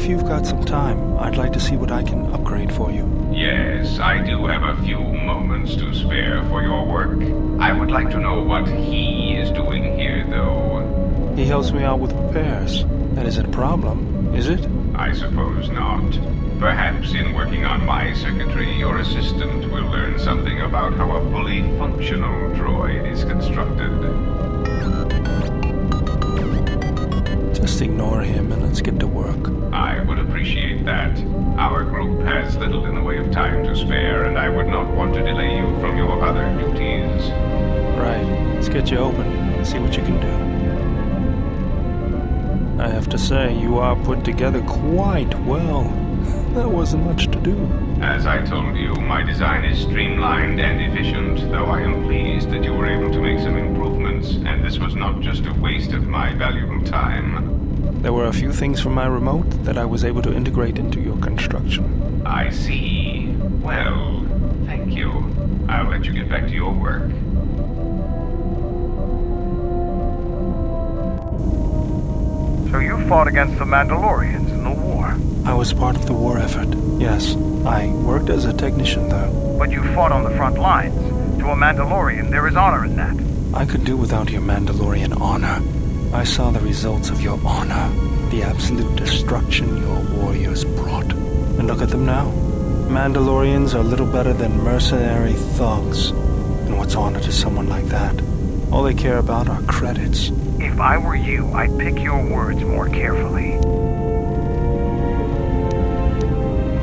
If you've got some time, I'd like to see what I can upgrade for you. Yes, I do have a few moments to spare for your work. I would like to know what he is doing here, though. He helps me out with repairs. That isn't a problem, is it? I suppose not. Perhaps in working on my circuitry, your assistant will learn something about how a fully functional droid is constructed. Just ignore him and let's get to work. I would appreciate that. Our group has little in the way of time to spare, and I would not want to delay you from your other duties. Right. Let's get you open and see what you can do. I have to say, you are put together quite well. There wasn't much to do. As I told you, my design is streamlined and efficient, though I am pleased that you were able to make some improvements, and this was not just a waste of my valuable time. There were a few things from my remote that I was able to integrate into your construction. I see. Well, thank you. I'll let you get back to your work. So you fought against the Mandalorians in the war? I was part of the war effort, yes. I worked as a technician, though. But you fought on the front lines. To a Mandalorian, there is honor in that. I could do without your Mandalorian honor. I saw the results of your honor, the absolute destruction your warriors brought. And look at them now. Mandalorians are little better than mercenary thugs. And what's honor to someone like that? All they care about are credits. If I were you, I'd pick your words more carefully.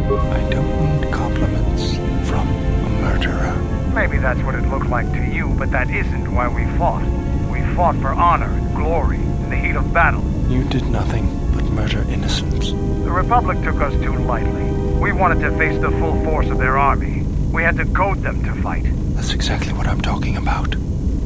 I don't need compliments from a murderer. Maybe that's what it looked like to you, but that isn't why we fought. We fought for honor and glory in the heat of battle. You did nothing but murder innocents. The Republic took us too lightly. We wanted to face the full force of their army. We had to goad them to fight. That's exactly what I'm talking about.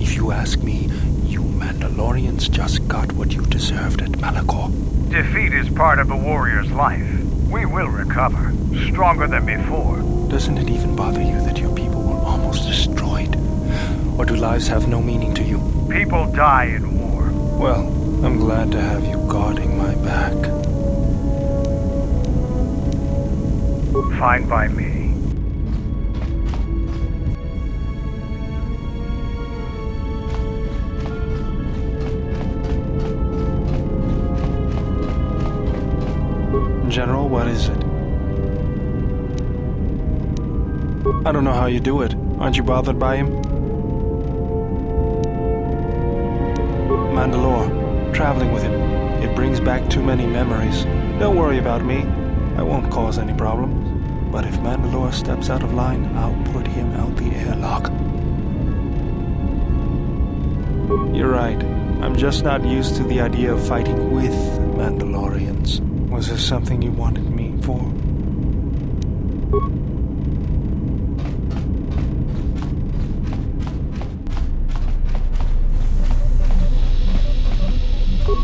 If you ask me, you Mandalorians just got what you deserved at Malachor. Defeat is part of a warrior's life. We will recover, stronger than before. Doesn't it even bother you that your people were almost destroyed? Or do lives have no meaning to you? People die in war. Well, I'm glad to have you guarding my back. Fine by me. General, what is it? I don't know how you do it. Aren't you bothered by him? Mandalore. Traveling with him. It brings back too many memories. Don't worry about me. I won't cause any problems. But if Mandalore steps out of line, I'll put him out the airlock. You're right. I'm just not used to the idea of fighting with Mandalorians. Was there something you wanted me for?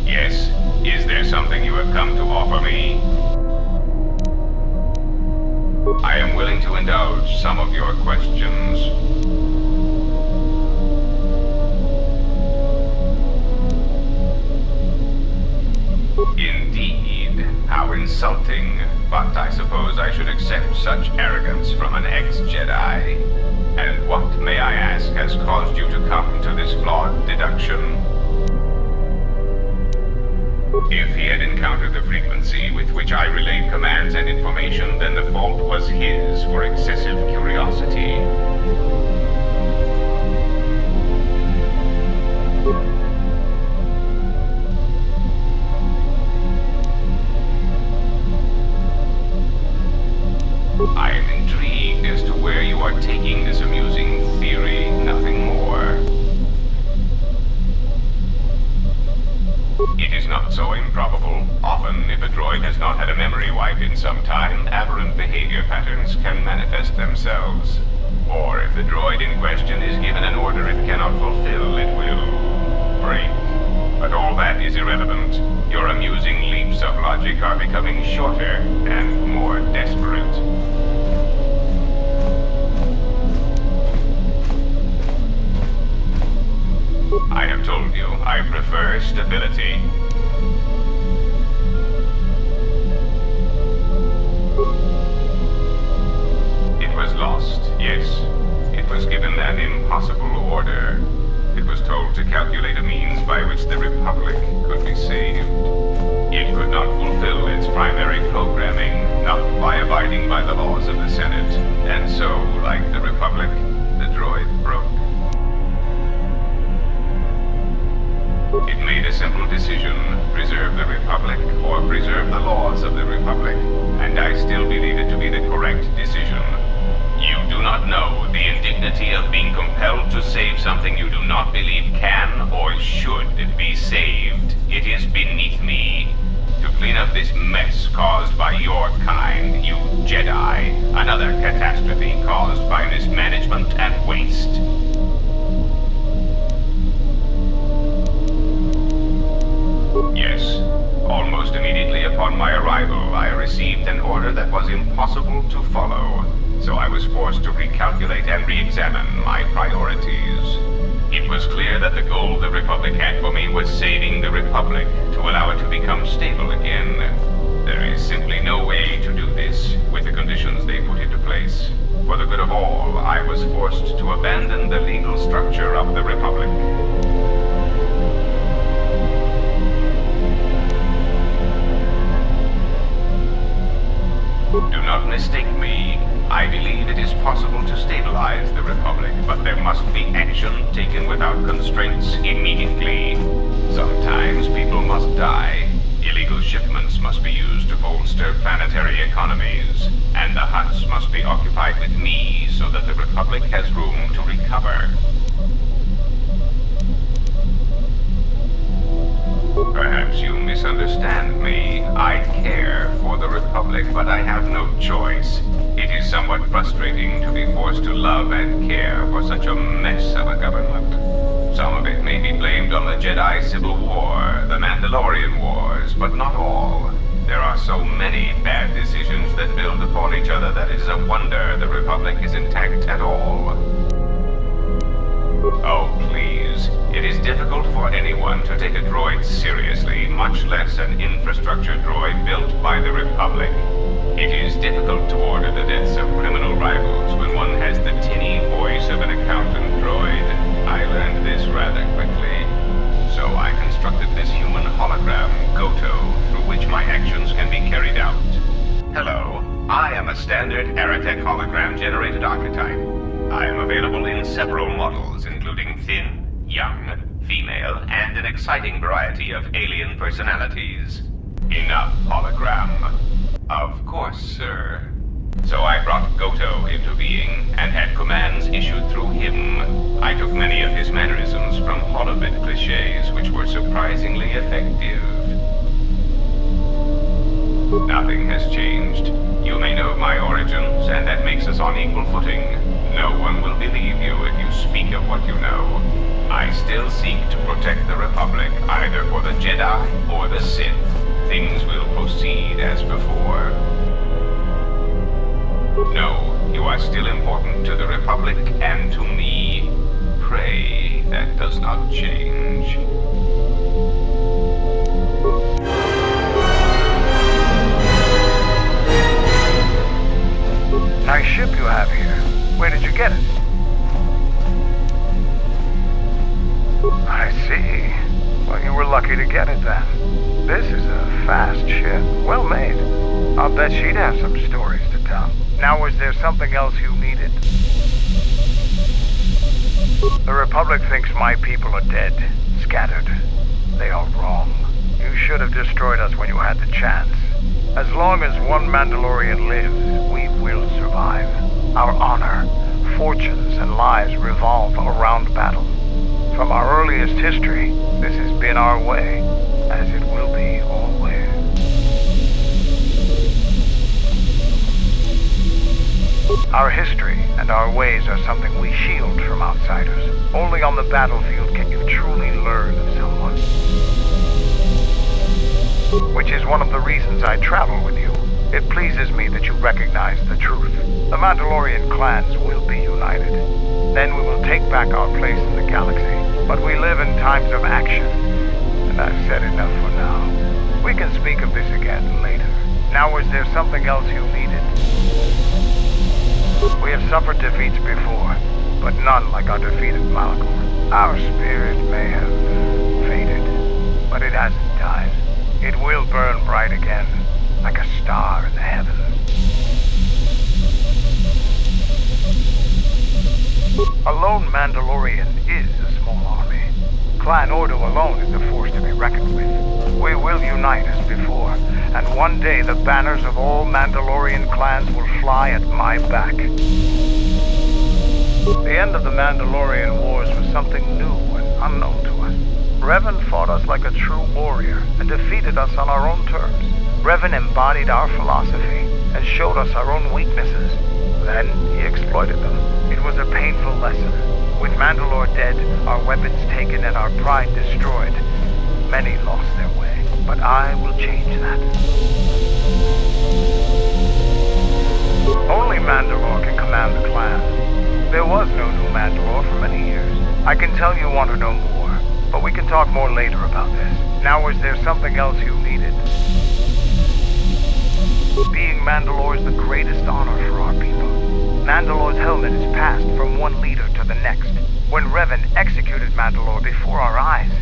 Yes. Is there something you have come to offer me? I am willing to indulge some of your questions. Indeed. How insulting. But I suppose I should accept such arrogance from an ex-Jedi. And what, may I ask, has caused you to come to this flawed deduction? If he had encountered the frequency with which I relayed commands and information, then the fault was his for excessive curiosity. I am intrigued as to where you are taking this amusing theory, nothing more. It is not so improbable. Often, if a droid has not had a memory wipe in some time, aberrant behavior patterns can manifest themselves. Or if the droid in question is given an order it cannot fulfill, it will break. But all that is irrelevant. Your amusing leaps of logic are becoming shorter and more desperate. I have told you, I prefer stability. an impossible order. It was told to calculate a means by which the Republic could be saved. It could not fulfill its primary programming, not by abiding by the laws of the Senate, and so, like the Republic, the droid broke. It made a simple decision: preserve the Republic or preserve the laws of the Republic, and I still believe it to be the correct decision. You do not know the indignity of being compelled to save something you do not believe can or should be saved. It is beneath me to clean up this mess caused by your kind, you Jedi, another catastrophe caused by mismanagement and waste. Yes, almost immediately upon my arrival, I received an order that was impossible to follow, so I was forced to recalculate and re-examine my priorities. It was clear that the goal the Republic had for me was saving the Republic to allow it to become stable again. There is simply no way to do this with the conditions they put into place. For the good of all, I was forced to abandon the legal structure of the Republic. Do not mistake me. I believe it is possible to stabilize the Republic, but there must be action taken without constraints immediately. Sometimes people must die. Illegal shipments must be used to bolster planetary economies, and the huts must be occupied with me so that the Republic has room to recover. Perhaps you misunderstand me. I care for the Republic, but I have no choice. It is somewhat frustrating to be forced to love and care for such a mess of a government. Some of it may be blamed on the Jedi Civil War, the Mandalorian Wars, but not all. There are so many bad decisions that build upon each other that it is a wonder the Republic is intact at all. Oh, please. It is difficult for anyone to take a droid seriously, much less an infrastructure droid built by the Republic. It is difficult to order the deaths of criminal rivals when one has the tinny voice of an accountant droid. I learned this rather quickly. So I constructed this human hologram, Goto, through which my actions can be carried out. Hello, I am a standard Aratech hologram generated archetype. I am available in several models, including thin, young, female, and an exciting variety of alien personalities. Enough, hologram. Of course, sir. So I brought Goto into being, and had commands issued through him. I took many of his mannerisms from holobit cliches, which were surprisingly effective. Nothing has changed. You may know my origins, and that makes us on equal footing. No one will believe you if you speak of what you know. I still seek to protect the Republic, either for the Jedi or the Sith. Things will proceed as before. No, you are still important to the Republic and to me. Pray that does not change. Nice ship you have here. Where did you get it? I see. Well, you were lucky to get it then. This is a fast ship. Well made. I'll bet she'd have some stories to tell. Now, was there something else you needed? The Republic thinks my people are dead, scattered. They are wrong. You should have destroyed us when you had the chance. As long as one Mandalorian lives, we will survive. Our honor, fortunes, and lives revolve around battle. From our earliest history, this has been our way, as it will be always. Our history and our ways are something we shield from outsiders. Only on the battlefield can you truly learn of someone. Which is one of the reasons I travel with you. It pleases me that you recognize the truth. The Mandalorian clans will be united. Then we will take back our place in the galaxy. But we live in times of action. And I've said enough for now. We can speak of this again later. Now, was there something else you needed? We have suffered defeats before, but but none like our defeated Malachor. Our spirit may have faded, but it hasn't died. It will burn bright again, like a star in the heavens. A lone Mandalorian is a small army. Clan Ordo alone is a force to be reckoned with. We will unite as before, and one day the banners of all Mandalorian clans will fly at my back. The end of the Mandalorian Wars was something new and unknown to us. Revan fought us like a true warrior and defeated us on our own terms. Revan embodied our philosophy and showed us our own weaknesses. Then he exploited them. It was a painful lesson. With Mandalore dead, our weapons taken and our pride destroyed, many lost their way. But I will change that. Only Mandalore can command the clan. There was no new Mandalore for many years. I can tell you want to know more, but we can talk more later about this. Now, is there something else you needed? Being Mandalore is the greatest honor for our people. Mandalore's helmet is passed from one leader to the next. When Revan executed Mandalore before our eyes,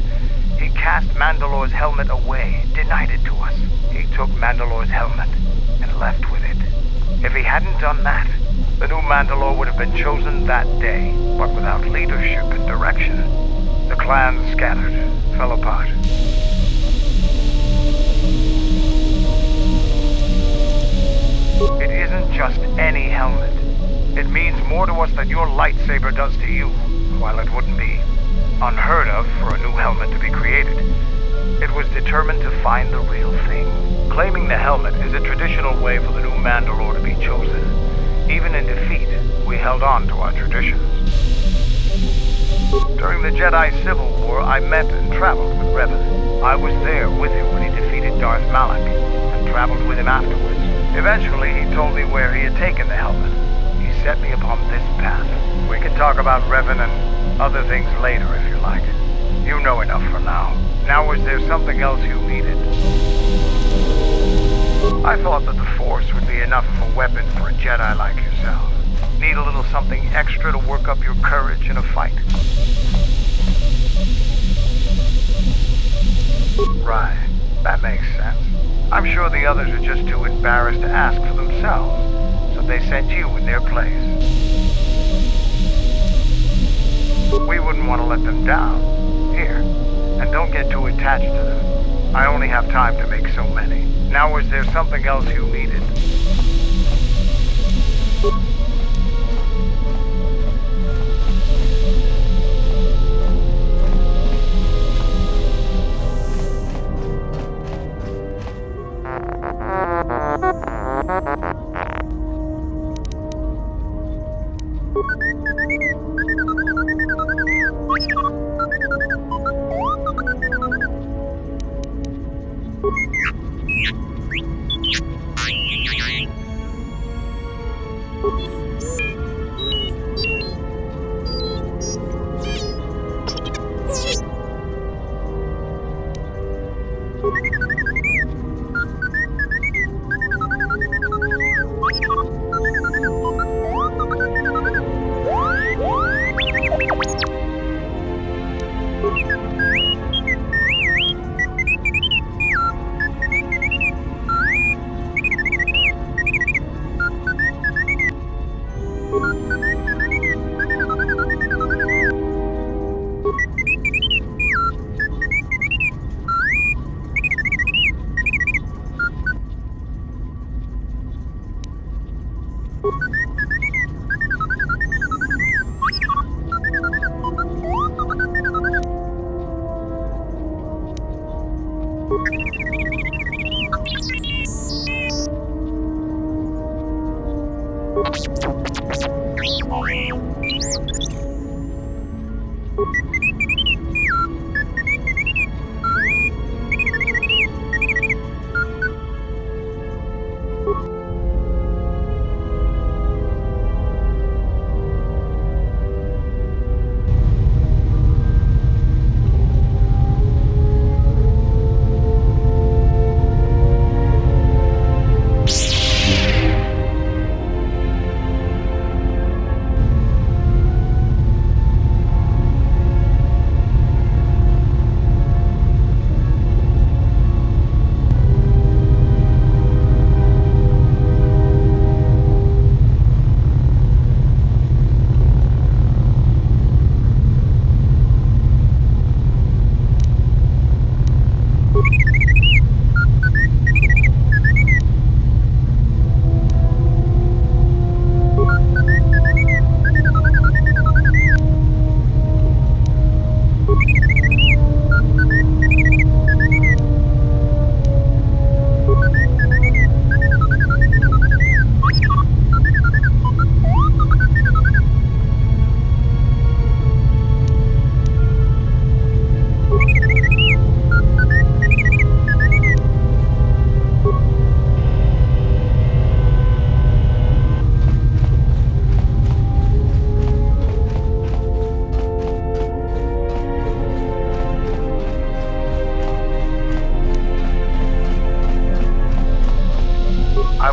he cast Mandalore's helmet away, denied it to us. He took Mandalore's helmet and left with it. If he hadn't done that, the new Mandalore would have been chosen that day, but without leadership and direction. The clans scattered, fell apart. It isn't just any helmet. It means more to us than your lightsaber does to you. While it wouldn't be unheard of for a new helmet to be created, it was determined to find the real thing. Claiming the helmet is a traditional way for the new Mandalore to be chosen. Even in defeat, we held on to our traditions. During the Jedi Civil War, I met and traveled with Revan. I was there with him when he defeated Darth Malak, and traveled with him afterwards. Eventually, he told me where he had taken the helmet. He set me upon this path. We can talk about Revan and other things later if you like. You know enough for now. Now, is there something else you needed? I thought that the Force would be enough of a weapon for a Jedi like yourself. Need a little something extra to work up your courage in a fight. Right, that makes sense. I'm sure the others are just too embarrassed to ask for themselves, so they sent you in their place. We wouldn't want to let them down. Here, and don't get too attached to them. I only have time to make so many. Now, is there something else you needed?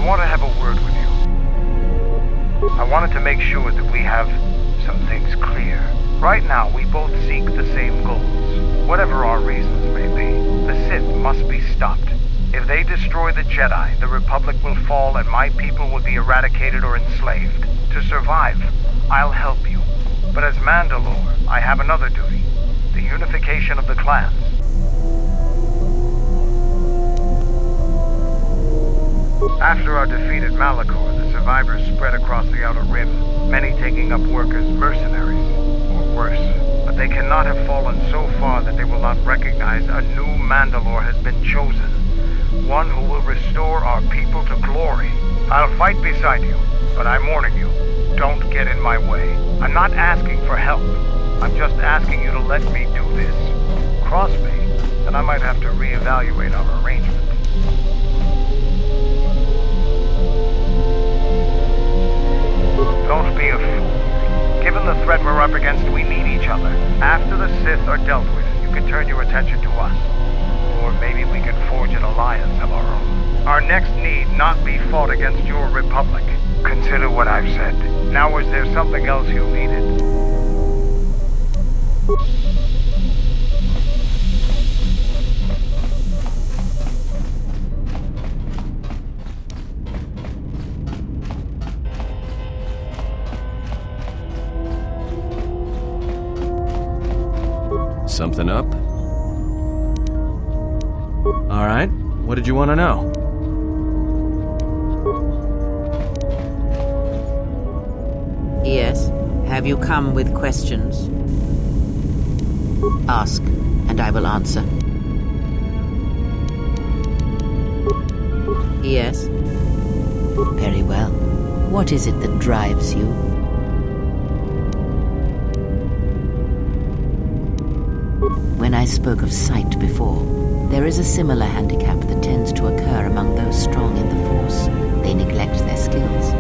want to have a word with you. I wanted to make sure that we have some things clear. Right now, we both seek the same goals, whatever our reasons may be. The Sith must be stopped. If they destroy the Jedi, the Republic will fall and my people will be eradicated or enslaved. To survive, I'll help you. But as Mandalore, I have another duty. The unification of the clans. After our defeat at Malachor, the survivors spread across the Outer Rim, many taking up work as mercenaries, or worse. But they cannot have fallen so far that they will not recognize a new Mandalore has been chosen. One who will restore our people to glory. I'll fight beside you, but I'm warning you, don't get in my way. I'm not asking for help. I'm just asking you to let me do this. Cross me, and I might have to reevaluate our arrangement. Don't be a fool. Given the threat we're up against, we need each other. After the Sith are dealt with, you can turn your attention to us. Or maybe we can forge an alliance of our own. Our next need not be fought against your Republic. Consider what I've said. Now, is there something else you needed? Something up? All right. What did you want to know? Yes. Have you come with questions? Ask, and I will answer. Yes. Very well. What is it that drives you? When I spoke of sight before, there is a similar handicap that tends to occur among those strong in the Force. They neglect their skills.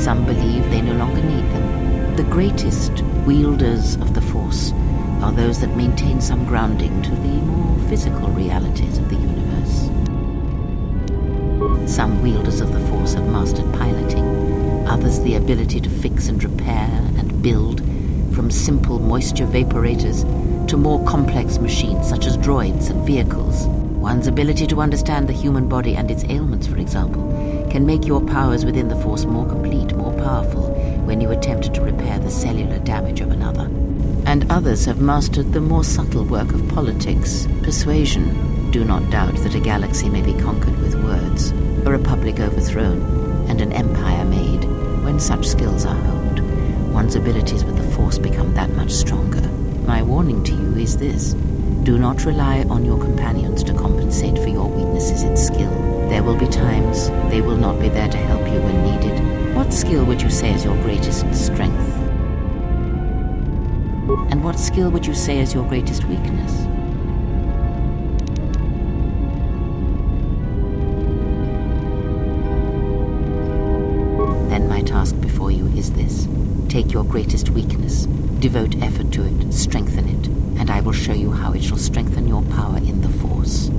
Some believe they no longer need them. The greatest wielders of the Force are those that maintain some grounding to the more physical realities of the universe. Some wielders of the Force have mastered piloting, others the ability to fix and repair and build, from simple moisture vaporators to more complex machines such as droids and vehicles. One's ability to understand the human body and its ailments, for example, can make your powers within the Force more complete, more powerful, when you attempt to repair the cellular damage of another. And others have mastered the more subtle work of politics, persuasion. Do not doubt that a galaxy may be conquered with words, a republic overthrown, and an empire made. When such skills are honed, one's abilities with the Force become that much stronger. My warning to you is this. Do not rely on your companions to compensate for your weaknesses in skill. There will be times they will not be there to help you when needed. What skill would you say is your greatest strength? And what skill would you say is your greatest weakness? Then my task before you is this. Take your greatest weakness, devote effort to it, strengthen it, and I will show you how it shall strengthen your power in the Force.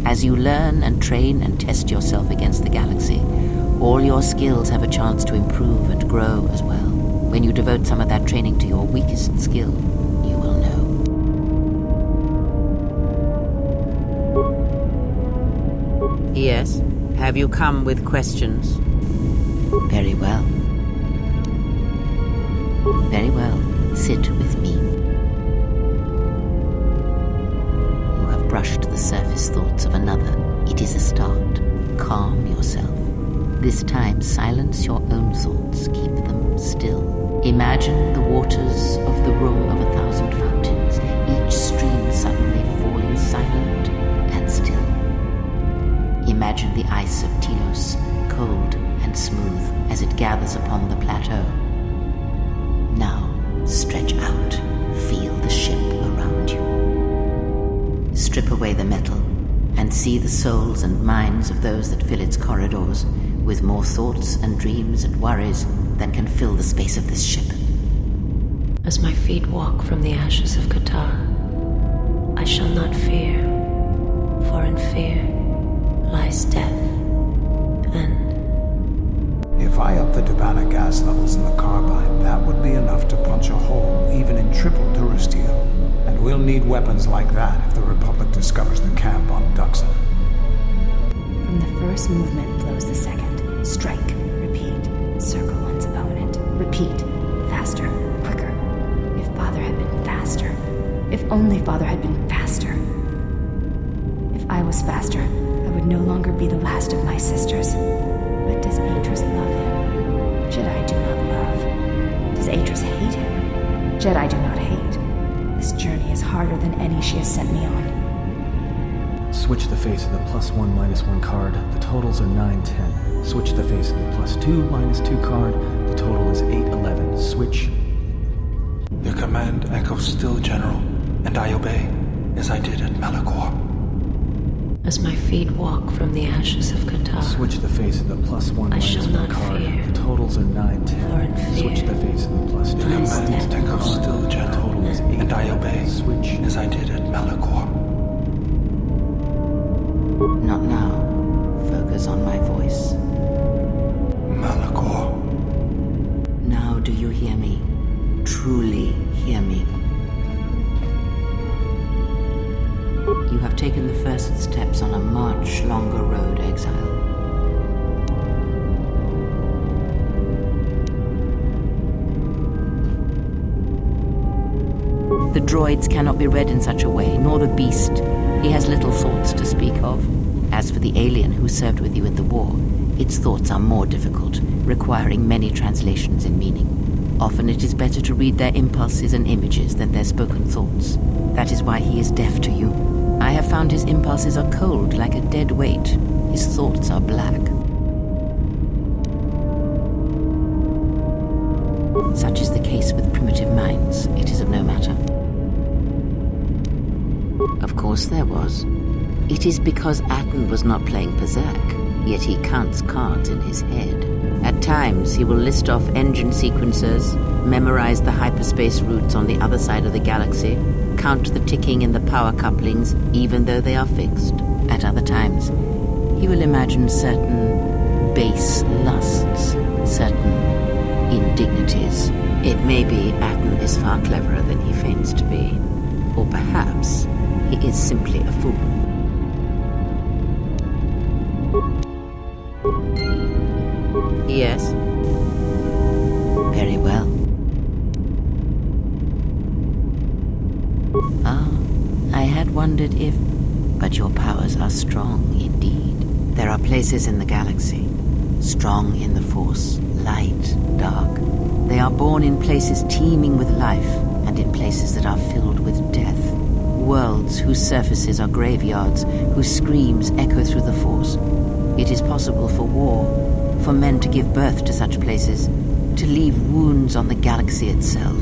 As you learn and train and test yourself against the galaxy, all your skills have a chance to improve and grow as well. When you devote some of that training to your weakest skill, you will know. Yes? Have you come with questions? Very well. Very well. Sit with me. You have brushed the surface thoughts of another. It is a start. Calm yourself. This time, silence your own thoughts. Keep them still. Imagine the waters of the room of 1,000 fountains, each stream suddenly falling silent and still. Imagine the ice of Telos, cold and smooth as it gathers upon the plateau. Now, stretch out. Feel the ship around you. Strip away the metal and see the souls and minds of those that fill its corridors with more thoughts and dreams and worries than can fill the space of this ship. As my feet walk from the ashes of Kotor, I shall not fear, for in fear lies death. And If I up the Dubana gas levels in the carbine, that would be enough to punch a hole even in triple Durasteel. And we'll need weapons like that if the Republic discovers the camp on Dxun. From the first movement flows the second. Strike, repeat, circle one's opponent. Repeat, faster, quicker. If Father had been faster. If only Father had been faster. If I was faster, I would no longer be the last of my sisters. But does Atris love him? Jedi do not love. Does Atris hate him? Jedi do not hate. This journey is harder than any she has sent me on. Switch the face of the +1 -1 card. The totals are 9-10. Switch the face of the +2 -2 card. The total is 8-11. Switch. Your command echoes still, General, and I obey, as I did at Malachor. as my feet walk from the ashes of Kotor, Switch the face of the +1 I shall -1 not card. fear. The totals are 9-10. For in fear Switch the face of the +2 Your lies command death. echoes still, The General, total is 8. and I obey, Switch. as I did at Malachor. Not now. Focus on my voice. Malachor. Now do you hear me? Truly hear me. You have taken the first steps on a much longer road, Exile. The droids cannot be read in such a way, nor the beast. He has little thoughts to speak of. As for the alien who served with you in the war, its thoughts are more difficult, requiring many translations in meaning. Often it is better to read their impulses and images than their spoken thoughts. That is why he is deaf to you. I have found his impulses are cold like a dead weight. His thoughts are black. Such is the case with primitive minds. It is of no matter. Of course there was. It is because Atton was not playing Pazak, yet he counts cards in his head. At times, he will list off engine sequencers, memorize the hyperspace routes on the other side of the galaxy, count the ticking in the power couplings, even though they are fixed. At other times, he will imagine certain base lusts, certain indignities. It may be Atton is far cleverer than he feigns to be. Or perhaps he is simply a fool. Yes. Very well. Ah, I had wondered if... But your powers are strong indeed. There are places in the galaxy, strong in the Force, light, dark. They are born in places teeming with life, and in places that are filled with death. Worlds whose surfaces are graveyards, whose screams echo through the Force. It is possible for war, for men to give birth to such places, to leave wounds on the galaxy itself.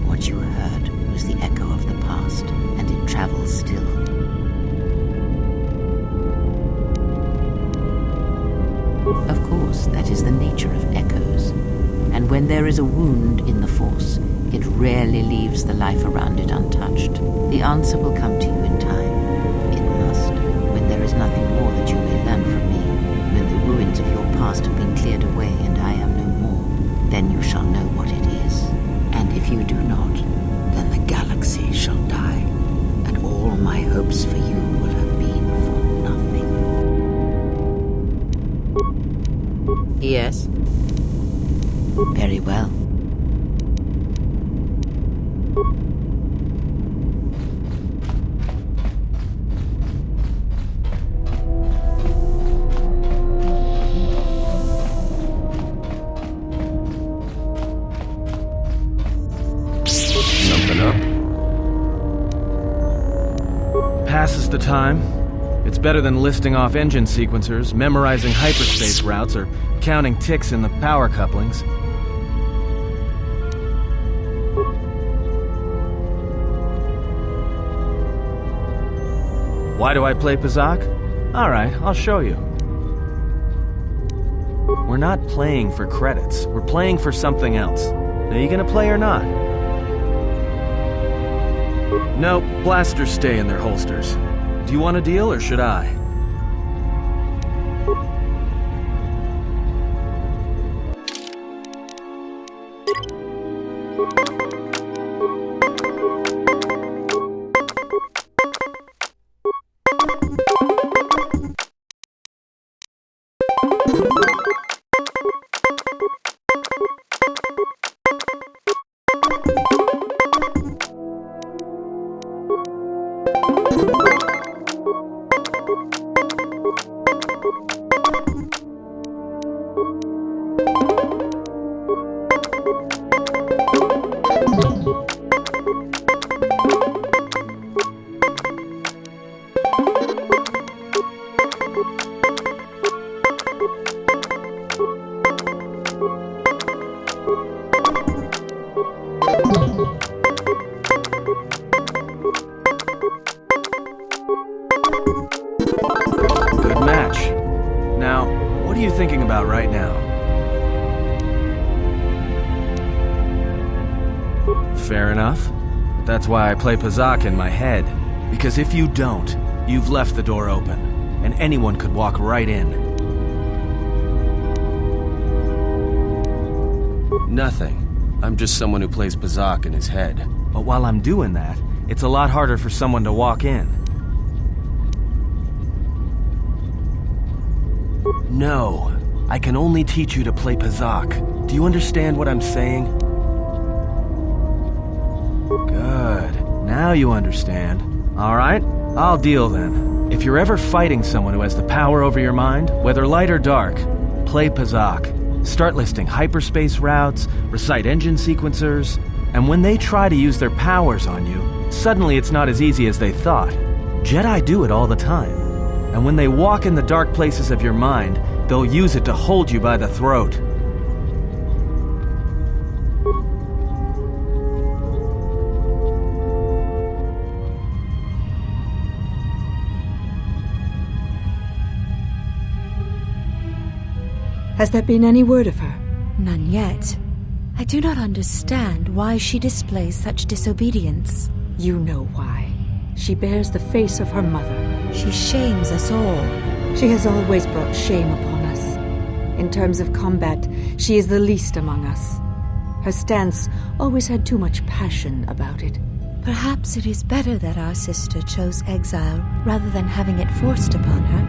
What you heard was the echo of the past, and it travels still. Of course, that is the nature of echoes. And when there is a wound in the Force, it rarely leaves the life around it untouched. The answer will come to you in time. It must, when there is nothing more that you may learn from me, when the ruins of your past have been cleared away and I am no more, then you shall know what it is. And if you do not, then the galaxy shall die, and all my hopes for you will have been for nothing. Yes. Very well. Something up? Passes the time. It's better than listing off engine sequencers, memorizing hyperspace routes, or counting ticks in the power couplings. Why do I play Pazak? Alright, I'll show you. We're not playing for credits. We're playing for something else. Are you gonna play or not? Nope, blasters stay in their holsters. Do you want a deal or should I? Good match. Now, what are you thinking about right now? Fair enough. But that's why I play Pazak in my head. Because if you don't, you've left the door open, and anyone could walk right in. Nothing. I'm just someone who plays Pazak in his head. But while I'm doing that, it's a lot harder for someone to walk in. No, I can only teach you to play Pazak. Do you understand what I'm saying? Good. Now you understand. Alright, I'll deal then. If you're ever fighting someone who has the power over your mind, whether light or dark, play Pazak. Start listing hyperspace routes, recite engine sequencers, and when they try to use their powers on you, suddenly it's not as easy as they thought. Jedi do it all the time. And when they walk in the dark places of your mind, they'll use it to hold you by the throat. Has there been any word of her? None yet. I do not understand why she displays such disobedience. You know why. She bears the face of her mother. She shames us all. She has always brought shame upon us. In terms of combat, she is the least among us. Her stance always had too much passion about it. Perhaps it is better that our sister chose exile rather than having it forced upon her.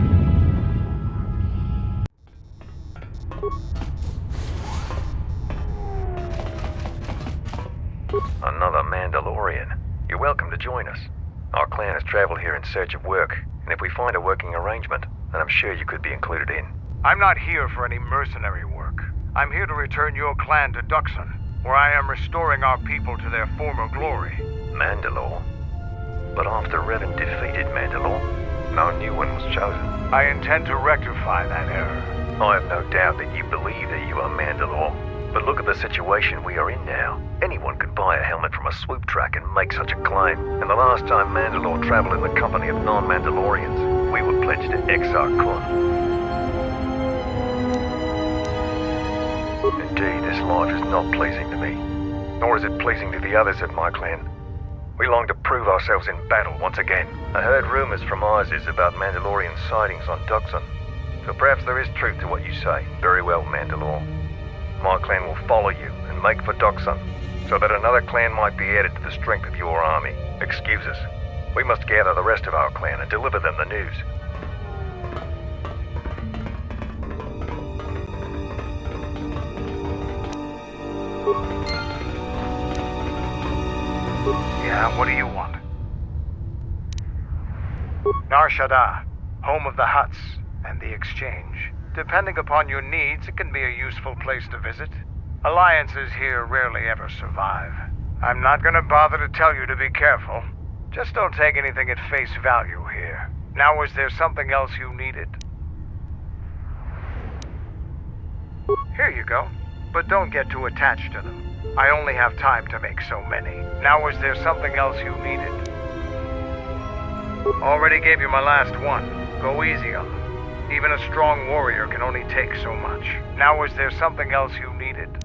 Another Mandalorian. You're welcome to join us. Our clan has traveled here in search of work, and if we find a working arrangement, then I'm sure you could be included in. I'm not here for any mercenary work. I'm here to return your clan to Dxun, where I am restoring our people to their former glory. Mandalore? But after Revan defeated Mandalore, no new one was chosen. I intend to rectify that error. I have no doubt that you believe that you are Mandalore. But look at the situation we are in now. Anyone could buy a helmet from a swoop track and make such a claim. And the last time Mandalore traveled in the company of non-Mandalorians, we were pledged to Exile. Indeed, this life is not pleasing to me. Nor is it pleasing to the others of my clan. We long to prove ourselves in battle once again. I heard rumors from Isis about Mandalorian sightings on Dxun. So perhaps there is truth to what you say. Very well, Mandalore. My clan will follow you and make for Dxun, so that another clan might be added to the strength of your army. Excuse us. We must gather the rest of our clan and deliver them the news. Yeah, what do you want? Nar Shaddaa, home of the Hutts and the Exchange. Depending upon your needs, it can be a useful place to visit. Alliances here rarely ever survive. I'm not gonna bother to tell you to be careful. Just don't take anything at face value here. Now, is there something else you needed? Here you go. But don't get too attached to them. I only have time to make so many. Now, is there something else you needed? Already gave you my last one. Go easy on them. Even a strong warrior can only take so much. Now, is there something else you needed?